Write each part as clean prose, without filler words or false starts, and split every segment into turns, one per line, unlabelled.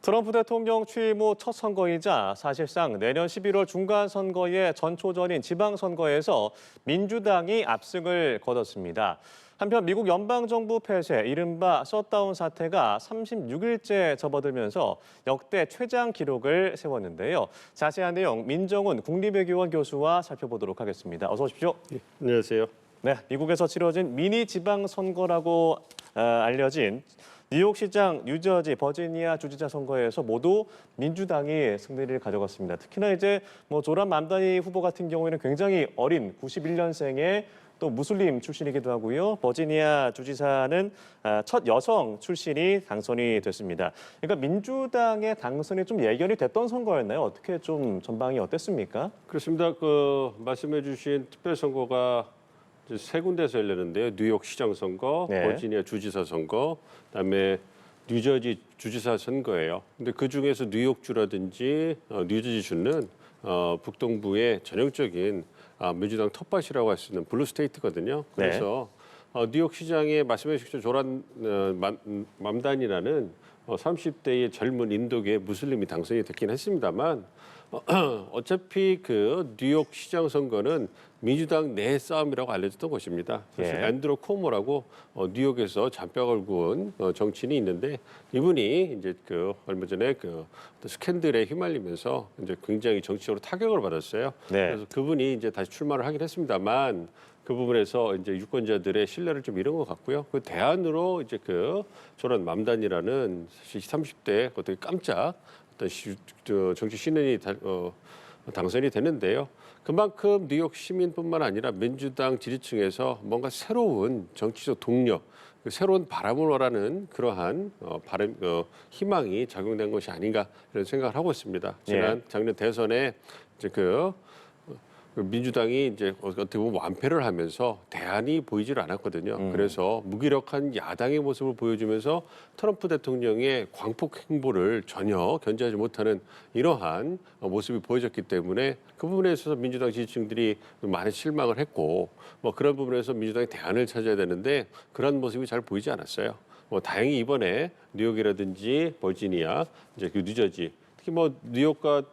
트럼프 대통령 취임 후 첫 선거이자 사실상 내년 11월 중간선거의 전초전인 지방선거에서 민주당이 압승을 거뒀습니다. 한편 미국 연방정부 폐쇄, 이른바 셧다운 사태가 36일째 접어들면서 역대 최장 기록을 세웠는데요. 자세한 내용 민정훈 국립외교원 교수와 살펴보도록 하겠습니다. 어서 오십시오.
안녕하세요.
네, 미국에서 치러진 미니 지방선거라고 알려진 뉴욕시장, 뉴저지, 버지니아 주지사 선거에서 모두 민주당이 승리를 가져갔습니다. 특히나 이제 조란 맘다니 후보 같은 경우에는 굉장히 어린 91년생의 또 무슬림 출신이기도 하고요. 버지니아 주지사는 첫 여성 출신이 당선이 됐습니다. 그러니까 민주당의 당선이 좀 예견이 됐던 선거였나요? 어떻게 좀 전방이 어땠습니까?
그렇습니다. 말씀해 주신 특별 선거가 세 군데서 열렸는데요. 뉴욕 시장 선거,
네.
버지니아 주지사 선거, 그다음에 뉴저지 주지사 선거예요. 근데 그 중에서 뉴욕주라든지 뉴저지주는 북동부의 전형적인 민주당 텃밭이라고 할 수 있는 블루 스테이트거든요. 그래서 뉴욕 시장에 말씀해 주신 조란 맘단이라는 30대의 젊은 인도계 무슬림이 당선이 됐긴 했습니다만 어차피 그 뉴욕 시장 선거는 민주당 내 싸움이라고 알려졌던 것입니다. 그래서
예.
앤드루 코모라고 뉴욕에서 잔뼈를 구운 정치인이 있는데 이분이 이제 얼마 전에 스캔들에 휘말리면서 이제 굉장히 정치적으로 타격을 받았어요.
네.
그래서 그분이 이제 다시 출마를 하긴 했습니다만 그 부분에서 이제 유권자들의 신뢰를 좀 잃은 것 같고요. 그 대안으로 이제 저런 맘단이라는 사실 30대 어떻게 깜짝 어떤 정치 신인이 당선이 되는데요. 그만큼 뉴욕 시민뿐만 아니라 민주당 지지층에서 뭔가 새로운 정치적 동력, 새로운 바람을 원하는 그러한 희망이 작용된 것이 아닌가 이런 생각을 하고 있습니다. 작년 대선에 이제 민주당이 이제 어떻게 보면 완패를 하면서 대안이 보이질 않았거든요. 그래서 무기력한 야당의 모습을 보여주면서 트럼프 대통령의 광폭 행보를 전혀 견제하지 못하는 이러한 모습이 보여졌기 때문에 그 부분에 있어서 민주당 지지층들이 많은 실망을 했고 그런 부분에서 민주당이 대안을 찾아야 되는데 그런 모습이 잘 보이지 않았어요. 다행히 이번에 뉴욕이라든지 버지니아, 이제 뉴저지 특히 뉴욕과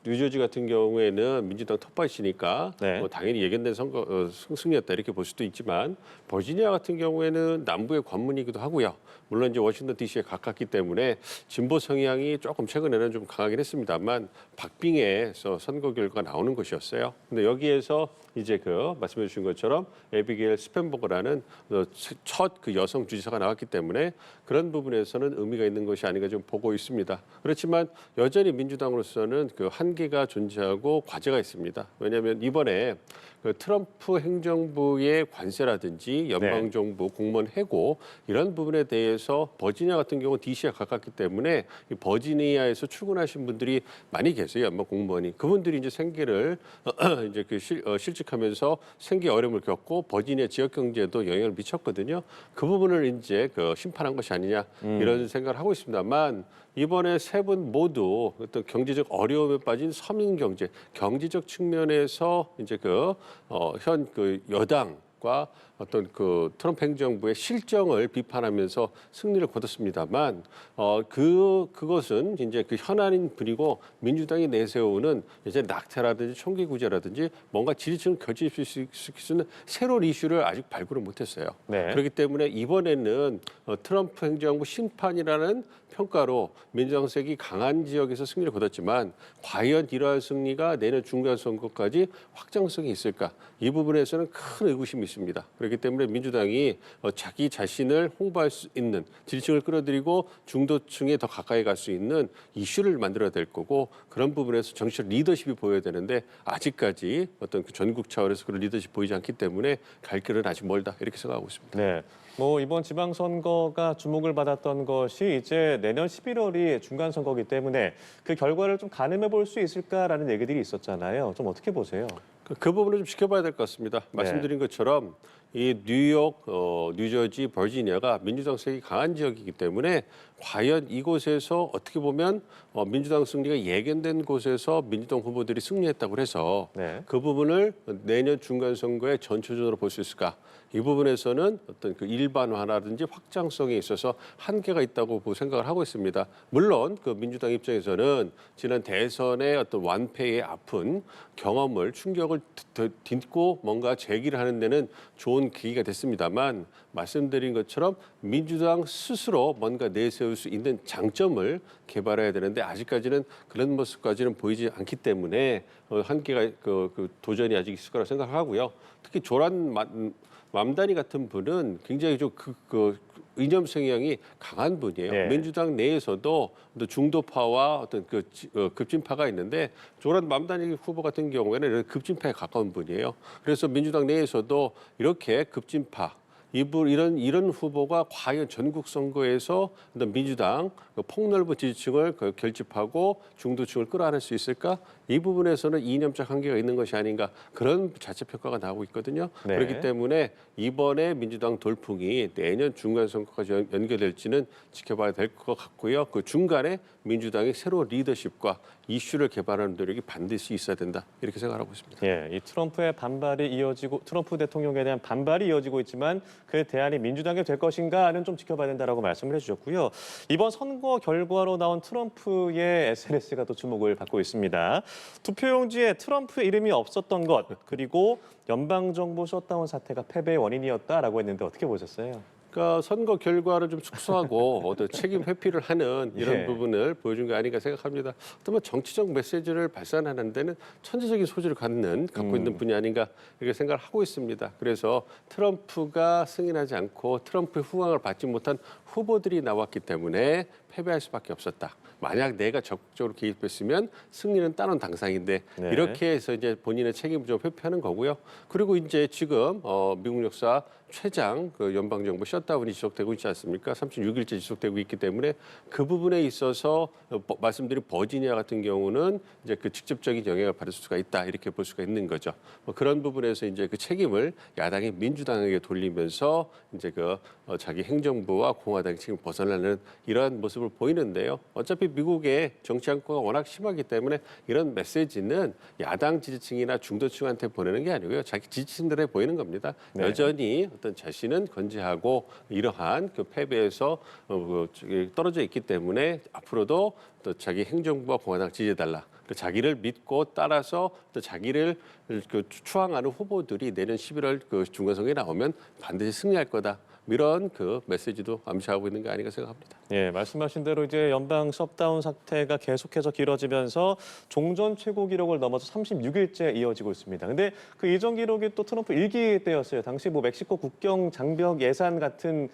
뉴저지 같은 경우에는 민주당 텃밭이니까
네.
당연히 예견된 선거 승리였다 이렇게 볼 수도 있지만 버지니아 같은 경우에는 남부의 관문이기도 하고요. 물론 이제 워싱턴 D.C.에 가깝기 때문에 진보 성향이 조금 최근에는 좀 강하긴 했습니다만 박빙에서 선거 결과가 나오는 것이었어요. 근데 여기에서 이제 말씀해 주신 것처럼 에비게일 스펜버거라는 첫 여성 주지사가 나왔기 때문에 그런 부분에서는 의미가 있는 것이 아닌가 좀 보고 있습니다. 그렇지만 여전히 민주당으로서는 한계가 존재하고 과제가 있습니다. 왜냐하면 이번에 트럼프 행정부의 관세라든지 연방정부 공무원 해고 이런 부분에 대해서 버지니아 같은 경우 DC에 가깝기 때문에 이 버지니아에서 출근하신 분들이 많이 계세요. 연방 공무원이 그분들이 이제 생계를 이제 실직하면서 생계 어려움을 겪고 버지니아 지역 경제에도 영향을 미쳤거든요. 그 부분을 이제 심판한 것이 아니냐 이런 생각을 하고 있습니다만. 이번에 세 분 모두 어떤 경제적 어려움에 빠진 서민 경제적 측면에서 이제 현 여당과 어떤 트럼프 행정부의 실정을 비판하면서 승리를 거뒀습니다만 그것은 이제 현안인 분이고 민주당이 내세우는 이제 낙태라든지 총기구제라든지 뭔가 지지층을 결집시킬 수 있는 새로운 이슈를 아직 발굴을 못했어요.
네.
그렇기 때문에 이번에는 트럼프 행정부 심판이라는 평가로 민주당색이 강한 지역에서 승리를 거뒀지만 과연 이러한 승리가 내년 중간선거까지 확장성이 있을까? 이 부분에서는 큰 의구심이 있습니다. 그렇기 때문에 민주당이 자기 자신을 홍보할 수 있는 지지층을 끌어들이고 중도층에 더 가까이 갈 수 있는 이슈를 만들어야 될 거고 그런 부분에서 정치적 리더십이 보여야 되는데 아직까지 어떤 전국 차원에서 그런 리더십이 보이지 않기 때문에 갈 길은 아직 멀다 이렇게 생각하고 있습니다.
네. 이번 지방선거가 주목을 받았던 것이 이제 내년 11월이 중간선거이기 때문에 그 결과를 좀 가늠해 볼 수 있을까라는 얘기들이 있었잖아요. 좀 어떻게 보세요?
그 부분을 좀 지켜봐야 될 것 같습니다. 말씀드린 것처럼 이 뉴욕, 뉴저지, 버지니아가 민주당색이 강한 지역이기 때문에 과연 이곳에서 어떻게 보면 민주당 승리가 예견된 곳에서 민주당 후보들이 승리했다고 해서 그 부분을 내년 중간선거의 전초전으로 볼 수 있을까? 이 부분에서는 어떤 그 일반화라든지 확장성에 있어서 한계가 있다고 생각을 하고 있습니다. 물론 그 민주당 입장에서는 지난 대선의 어떤 완패의 아픈 경험을 충격을 딛고 뭔가 재기를 하는 데는 좋은 계기가 됐습니다만 말씀드린 것처럼 민주당 스스로 뭔가 내세울 수 있는 장점을 개발해야 되는데 아직까지는 그런 모습까지는 보이지 않기 때문에 한계가 그 도전이 아직 있을 거라고 생각하고요. 특히 조란 맘다니 같은 분은 굉장히 좀 그 이념 성향이 강한 분이에요.
네.
민주당 내에서도 중도파와 어떤 급진파가 있는데 조란 맘다니 후보 같은 경우에는 급진파에 가까운 분이에요. 그래서 민주당 내에서도 이렇게 급진파 이런 후보가 과연 전국 선거에서 민주당 폭넓은 지지층을 결집하고 중도층을 끌어안을 수 있을까? 이 부분에서는 이념적 한계가 있는 것이 아닌가 그런 자체 평가가 나오고 있거든요.
네.
그렇기 때문에 이번에 민주당 돌풍이 내년 중간 선거까지 연결될지는 지켜봐야 될 것 같고요. 그 중간에 민주당이 새로운 리더십과 이슈를 개발하는 노력이 반드시 있어야 된다 이렇게 생각하고 있습니다.
예, 이 트럼프의 반발이 이어지고 트럼프 대통령에 대한 반발이 이어지고 있지만 그 대안이 민주당이 될 것인가는 좀 지켜봐야 된다라고 말씀을 해주셨고요. 이번 선거 결과로 나온 트럼프의 SNS가 또 주목을 받고 있습니다. 투표용지에 트럼프 이름이 없었던 것 그리고 연방정부 셧다운 사태가 패배의 원인이었다라고 했는데 어떻게 보셨어요?
그러니까 선거 결과를 좀 축소하고 어떤 책임 회피를 하는 이런
예.
부분을 보여준 게 아닌가 생각합니다. 어떤 정치적 메시지를 발산하는 데는 천재적인 소질을 갖고 있는 분이 아닌가 이렇게 생각을 하고 있습니다. 그래서 트럼프가 승인하지 않고 트럼프의 후광을 받지 못한 후보들이 나왔기 때문에 패배할 수밖에 없었다. 만약 내가 적극적으로 개입했으면 승리는 따놓은 당상인데
네.
이렇게 해서 이제 본인의 책임을 좀 회피하는 거고요. 그리고 이제 지금 미국 역사 최장 그 연방정부 셧다운이 지속되고 있지 않습니까? 36일째 지속되고 있기 때문에 그 부분에 있어서 말씀드린 버지니아 같은 경우는 이제 그 직접적인 영향을 받을 수가 있다 이렇게 볼 수가 있는 거죠. 그런 부분에서 이제 그 책임을 야당이 민주당에게 돌리면서 이제 자기 행정부와 공화당의 책임을 벗어나는 이러한 모습을 보이는데요. 어차피 미국의 정치 안과가 워낙 심하기 때문에 이런 메시지는 야당 지지층이나 중도층한테 보내는 게 아니고요. 자기 지지층들에 보이는 겁니다.
네.
여전히 어떤 자신은 건재하고 이러한 그 패배에서 떨어져 있기 때문에 앞으로도 또 자기 행정부와 공화당 지지해달라. 자기를 믿고 따라서 또 자기를 추앙하는 후보들이 내년 11월 그 중간선거에 나오면 반드시 승리할 거다. 이런 그 메시지도 암시하고 있는 게 아닌가 생각합니다.
예, 말씀하신 대로 이제 연방 셧다운 사태가 계속해서 길어지면서 종전 최고 기록을 넘어서 36일째 이어지고 있습니다. 근데 그 이전 기록이 또 트럼프 일기 때였어요. 당시 뭐 멕시코 국경 장벽 예산 같은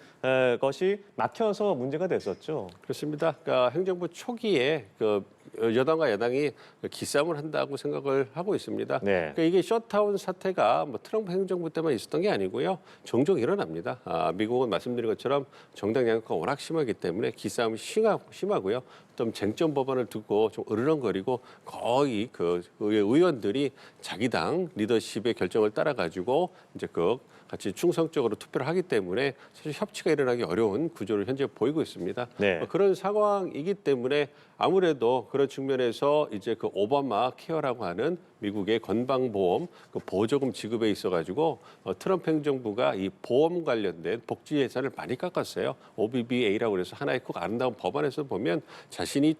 것이 막혀서 문제가 됐었죠.
그렇습니다. 그러니까 행정부 초기에 여당과 야당이 기싸움을 한다고 생각을 하고 있습니다.
네.
그러니까 이게 셧다운 사태가 뭐 트럼프 행정부 때만 있었던 게 아니고요. 종종 일어납니다. 미국은 말씀드린 것처럼 정당 양극화가 워낙 심하기 때문에 기싸움이 심하고요. 좀 쟁점 법안을 두고 좀 으르렁거리고 거의 그 의원들이 자기 당 리더십의 결정을 따라가지고 이제 같이 충성적으로 투표를 하기 때문에 사실 협치가 일어나기 어려운 구조를 현재 보이고 있습니다.
네.
그런 상황이기 때문에 아무래도 그런 측면에서 이제 그 오바마 케어라고 하는 미국의 건강보험 보조금 지급에 있어가지고 트럼프 행정부가 이 보험 관련된 복지 예산을 많이 깎았어요. OBBA라고 그래서 하나의 꼭 아름다운 법안에서 보면 자신이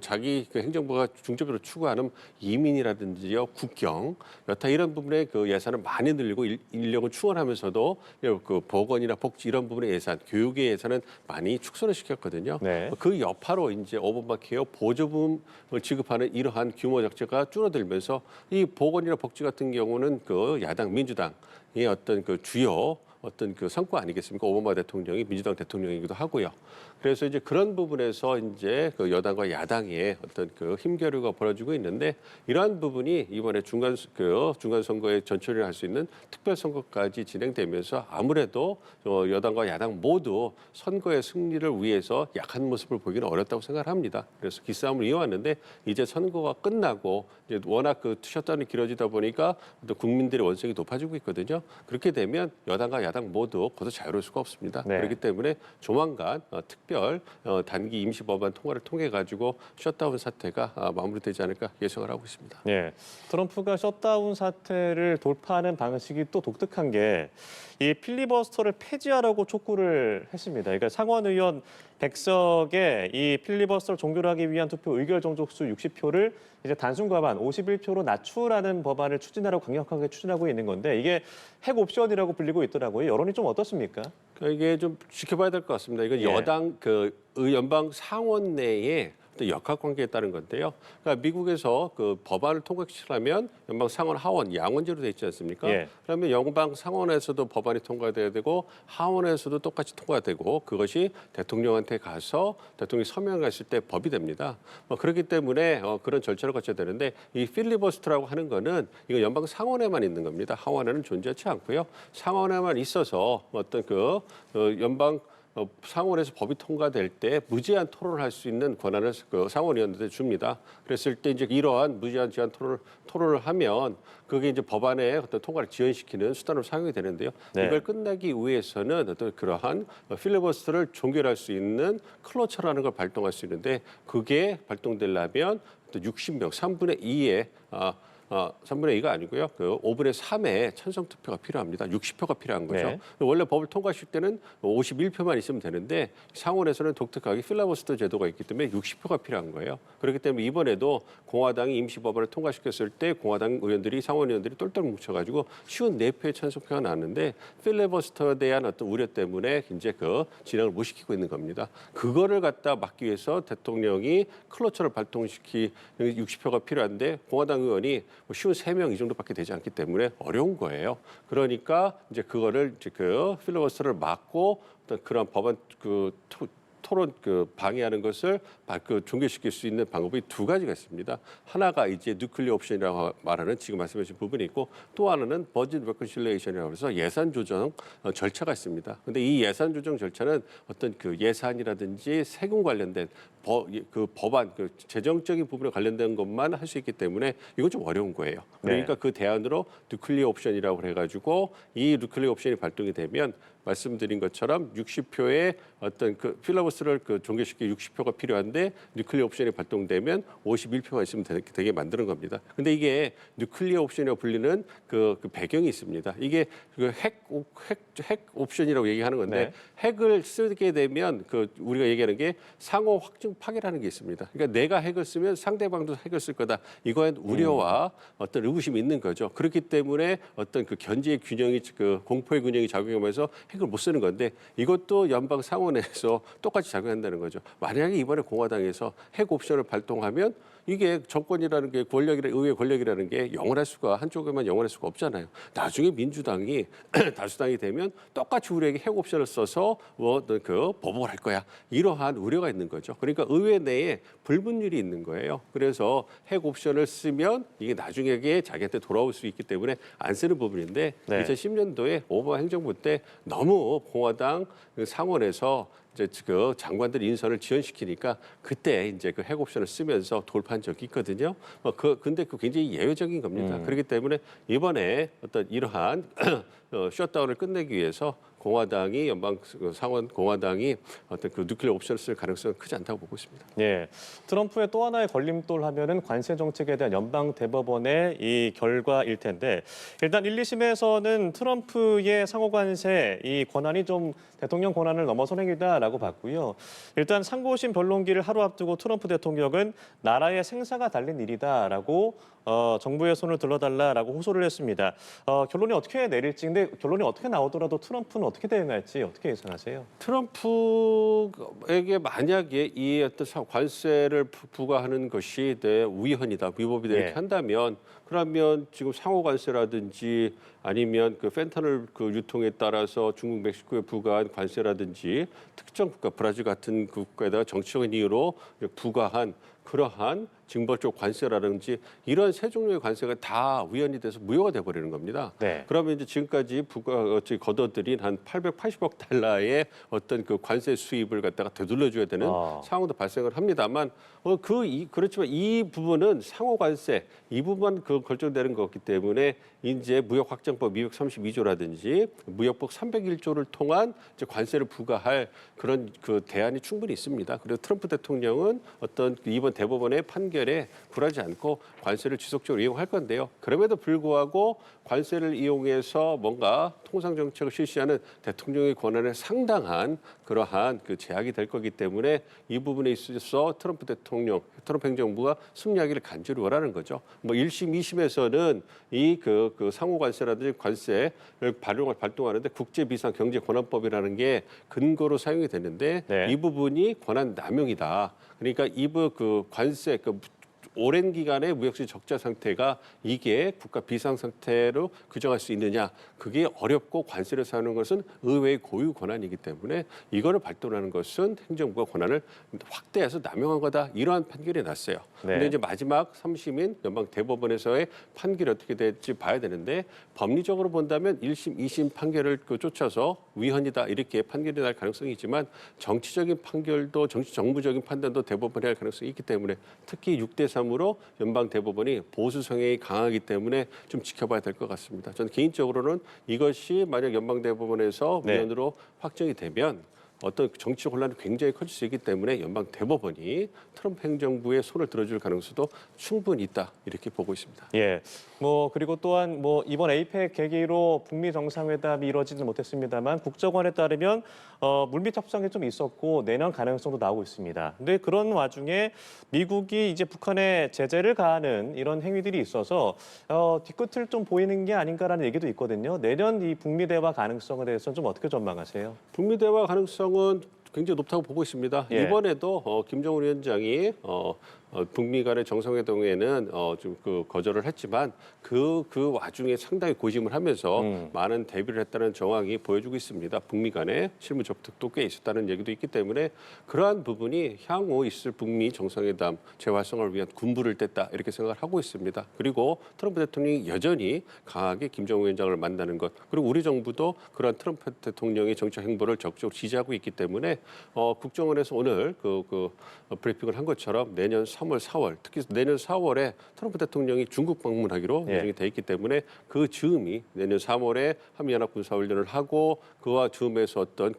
자기 그 행정부가 중점적으로 추구하는 이민이라든지요, 국경, 여타 이런 부분에 그 예산을 많이 늘리고 인력을 충원하면서도 그 보건이나 복지 이런 부분의 예산, 교육의 예산은 많이 축소를 시켰거든요.
네.
그 여파로 이제 오바마 케어 보조금을 지급하는 이러한 규모 적자가 줄어들면서 이 보건이나 복지 같은 경우는 그 야당 민주당의 어떤 그 주요 어떤 그 성과 아니겠습니까? 오바마 대통령이 민주당 대통령이기도 하고요. 그래서 이제 그런 부분에서 이제 그 여당과 야당의 어떤 그 힘겨루가 벌어지고 있는데 이러한 부분이 이번에 중간 선거에 전철을 할 수 있는 특별 선거까지 진행되면서 아무래도 여당과 야당 모두 선거의 승리를 위해서 약한 모습을 보기는 어렵다고 생각합니다. 그래서 기싸움을 이어왔는데 이제 선거가 끝나고 이제 워낙 그 셧다운이 길어지다 보니까 또 국민들의 원성이 높아지고 있거든요. 그렇게 되면 여당과 야당 모두 거둬 자유로울 수가 없습니다.
네.
그렇기 때문에 조만간 특별 특별 단기 임시 법안 통과를 통해 가지고 셧다운 사태가 마무리되지 않을까 예상을 하고 있습니다.
예, 트럼프가 셧다운 사태를 돌파하는 방식이 또 독특한 게 이 필리버스터를 폐지하라고 촉구를 했습니다. 그러니까 상원 의원 100석에 이 필리버스터를 종결하기 위한 투표 의결 정족수 60표를 이제 단순 과반 51표로 낮추라는 법안을 추진하라고 강력하게 추진하고 있는 건데 이게 핵 옵션이라고 불리고 있더라고요. 여론이 좀 어떻습니까?
그러니까 이게 좀 지켜봐야 될 것 같습니다. 이건
예.
여당 연방 상원 내에 어떤 역학관계에 따른 건데요. 그러니까 미국에서 그 법안을 통과시키려면 연방 상원, 하원, 양원제로 돼 있지 않습니까?
예.
그러면 연방 상원에서도 법안이 통과돼야 되고 하원에서도 똑같이 통과되고 그것이 대통령한테 가서 대통령이 서명을 했을 때 법이 됩니다. 그렇기 때문에 그런 절차를 거쳐야 되는데 이 필리버스터라고 하는 거는 이거 연방 상원에만 있는 겁니다. 하원에는 존재하지 않고요. 상원에만 있어서 어떤 연방 상원에서 법이 통과될 때 무제한 토론을 할 수 있는 권한을 그 상원의원들한테 줍니다. 그랬을 때 이제 이러한 무제한 제한 토론을 하면 그게 이제 법안의 어떤 통과를 지연시키는 수단으로 사용이 되는데요.
네.
이걸 끝내기 위해서는 어떤 그러한 필리버스터를 종결할 수 있는 클로처라는 걸 발동할 수 있는데 그게 발동되려면 또 60명, 3분의 2의 3분의 2가 아니고요. 그 5분의 3의 찬성 투표가 필요합니다. 60표가 필요한 거죠.
네.
원래 법을 통과하실 때는 51표만 있으면 되는데 상원에서는 독특하게 필리버스터 제도가 있기 때문에 60표가 필요한 거예요. 그렇기 때문에 이번에도 공화당이 임시법안을 통과시켰을 때 공화당 의원들이 상원 의원들이 똘똘 뭉쳐가지고 54표의 찬성표가 나왔는데 필리버스터에 대한 어떤 우려 때문에 이제 진행을 못 시키고 있는 겁니다. 그거를 갖다 막기 위해서 대통령이 클로처를 발동시키 60표가 필요한데 공화당 의원이 53명 이 정도밖에 되지 않기 때문에 어려운 거예요. 그러니까 이제 그거를 이제 필리버스터를 막고 어떤 그런 법안 토론 방해하는 것을 종결시킬 수 있는 방법이 두 가지가 있습니다. 하나가 이제 뉴클리어 옵션이라고 말하는 지금 말씀하신 부분이 있고 또 하나는 버짓 레컨실레이션이라고 해서 예산 조정 절차가 있습니다. 그런데 이 예산 조정 절차는 어떤 예산이라든지 세금 관련된 법안, 재정적인 부분에 관련된 것만 할 수 있기 때문에 이건 좀 어려운 거예요. 그러니까
네.
그 대안으로 뉴클리어 옵션이라고 해가지고 이 뉴클리어 옵션이 발동이 되면 말씀드린 것처럼 60표의 어떤 필리버스터를 종결시키기 60표가 필요한데 뉴클리어 옵션이 발동되면 51표만 있으면 되게 만드는 겁니다. 근데 이게 뉴클리어 옵션이라고 불리는 그 배경이 있습니다. 이게 핵 옵션이라고 얘기하는 건데
네.
핵을 쓰게 되면 우리가 얘기하는 게 상호 확증 파괴라는 게 있습니다. 그러니까 내가 핵을 쓰면 상대방도 핵을 쓸 거다. 이거에 우려와 어떤 의구심이 있는 거죠. 그렇기 때문에 어떤 견제의 균형이 공포의 균형이 작용하면서 핵을 못 쓰는 건데 이것도 연방 상원에서 똑같이 작용한다는 거죠. 만약에 이번에 공화당에서 핵 옵션을 발동하면 이게 정권이라는 게 의회 권력이라는 게 영원할 수가 한쪽에만 영원할 수가 없잖아요. 나중에 민주당이 다수당이 되면 똑같이 우리에게 핵 옵션을 써서 보복을 할 거야. 이러한 우려가 있는 거죠. 그러니까 의회 내에 불분율이 있는 거예요. 그래서 핵 옵션을 쓰면 이게 나중에 자기한테 돌아올 수 있기 때문에 안 쓰는 부분인데
네.
2010년도에 오바마 행정부 때 너무 공화당 상원에서 이제 장관들 인선을 지연시키니까 그때 이제 핵 옵션을 쓰면서 돌파한 적이 있거든요. 근데 굉장히 예외적인 겁니다. 그렇기 때문에 이번에 어떤 이러한 셧다운을 끝내기 위해서 공화당이 연방 상원 공화당이 어떤 뉴클리어 옵션을 쓸 가능성은 크지 않다고 보고 있습니다.
예, 트럼프의 또 하나의 걸림돌 하면은 관세 정책에 대한 연방 대법원의 이 결과일 텐데 일단 1, 2심에서는 트럼프의 상호 관세 이 권한이 좀 대통령 권한을 넘어선 행위다라고 봤고요. 일단 상고심 변론기를 하루 앞두고 트럼프 대통령은 나라의 생사가 달린 일이다라고 정부의 손을 들어달라라고 호소를 했습니다. 결론이 어떻게 내릴지, 근데 결론이 어떻게 나오더라도 트럼프는 어떻게 대응할지 어떻게 예상하세요?
트럼프에게 만약에 이 어떤 관세를 부과하는 것이 위헌이다, 위법이다 이렇게
예.
한다면 그러면 지금 상호 관세라든지 아니면 펜타놀 유통에 따라서 중국, 멕시코에 부과한 관세라든지 특정 국가, 브라질 같은 국가에다가 정치적인 이유로 부과한 그러한 징벌적 관세라든지 이런 세 종류의 관세가 다 위헌이 돼서 무효가 돼버리는 겁니다.
네.
그러면 이제 지금까지 걷어들인 한 880억 달러의 어떤 관세 수입을 갖다가 되돌려줘야 되는 상황도 발생을 합니다만 그렇지만 이 부분은 상호 관세 이 부분만 결정되는 거기 때문에 이제 무역 확장 관세정법 232조라든지 무역법 301조를 통한 이제 관세를 부과할 그런 그 대안이 충분히 있습니다. 그리고 트럼프 대통령은 어떤 이번 대법원의 판결에 굴하지 않고 관세를 지속적으로 이용할 건데요. 그럼에도 불구하고 관세를 이용해서 뭔가 통상 정책을 실시하는 대통령의 권한에 상당한 그러한 그 제약이 될 거기 때문에 이 부분에 있어서 트럼프 행정부가 승리하기를 간절히 원하는 거죠. 뭐 1심, 2심에서는 이 그 상호 관세라든지 관세를 발동하는데 국제비상경제권한법이라는 게 근거로 사용이 되는데
네.
이 부분이 권한 남용이다. 그러니까 그 관세 오랜 기간의 무역시 적자 상태가 이게 국가 비상 상태로 규정할 수 있느냐, 그게 어렵고 관세를 사용하는 것은 의회의 고유 권한이기 때문에 이거를 발동하는 것은 행정부가 권한을 확대해서 남용한 거다, 이러한 판결이 났어요.
네.
근데 이제 마지막 3심인 연방 대법원에서의 판결이 어떻게 될지 봐야 되는데, 법리적으로 본다면 1심, 2심 판결을 쫓아서 위헌이다 이렇게 판결이 날 가능성이 있지만, 정치적인 판결도 정부적인 판단도 대법원이 할 가능성이 있기 때문에, 특히 6대3으로 연방 대법원이 보수 성향이 강하기 때문에 좀 지켜봐야 될 것 같습니다. 저는 개인적으로는 이것이 만약 연방 대법원에서
네.
위헌으로 확정이 되면 어떤 정치 혼란이 굉장히 커질 수 있기 때문에 연방 대법원이 트럼프 행정부의 손을 들어줄 가능성도 충분히 있다, 이렇게 보고 있습니다.
예. 뭐 그리고 또한 뭐 이번 에이펙 계기로 북미 정상회담이 이루어지지 못했습니다만 국정원에 따르면 물밑 협상이 좀 있었고 내년 가능성도 나오고 있습니다. 근데 그런 와중에 미국이 이제 북한에 제재를 가하는 이런 행위들이 있어서 뒤끝을 좀 보이는 게 아닌가라는 얘기도 있거든요. 내년 이 북미 대화 가능성에 대해서는 좀 어떻게 전망하세요?
북미 대화 가능성은 굉장히 높다고 보고 있습니다.
예.
이번에도 김정은 위원장이 북미 간의 정상회담에는 좀 거절을 했지만 그 와중에 상당히 고심을 하면서 많은 대비를 했다는 정황이 보여주고 있습니다. 북미 간의 실무 접촉도 꽤 있었다는 얘기도 있기 때문에 그러한 부분이 향후 있을 북미 정상회담 재활성화를 위한 군부를 뗐다, 이렇게 생각을 하고 있습니다. 그리고 트럼프 대통령이 여전히 강하게 김정은 위원장을 만나는 것, 그리고 우리 정부도 그러한 트럼프 대통령의 정책 행보를 적극적으로 지지하고 있기 때문에 국정원에서 오늘 브리핑을 한 것처럼 내년 3월, 4월, 특히 내년 4월에 트럼프 대통령이 중국 방문하기로
예.
예정이 돼 있기 때문에 그 즈음이 내년 3월에 한미연합 군사훈련을 하고 그와 즈음에서 어떤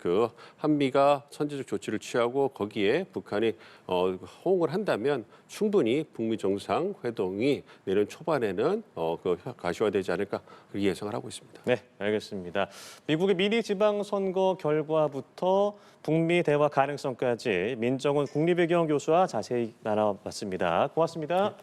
한미가 선제적 조치를 취하고 거기에 북한이 호응을 한다면 충분히 북미 정상 회동이 내년 초반에는 가시화되지 않을까, 그렇게 예상을 하고 있습니다.
네, 알겠습니다. 미국의 미니 지방선거 결과부터 북미 대화 가능성까지 민정훈 국립외교원 교수와 자세히 나눠봤습니다. 고맙습니다.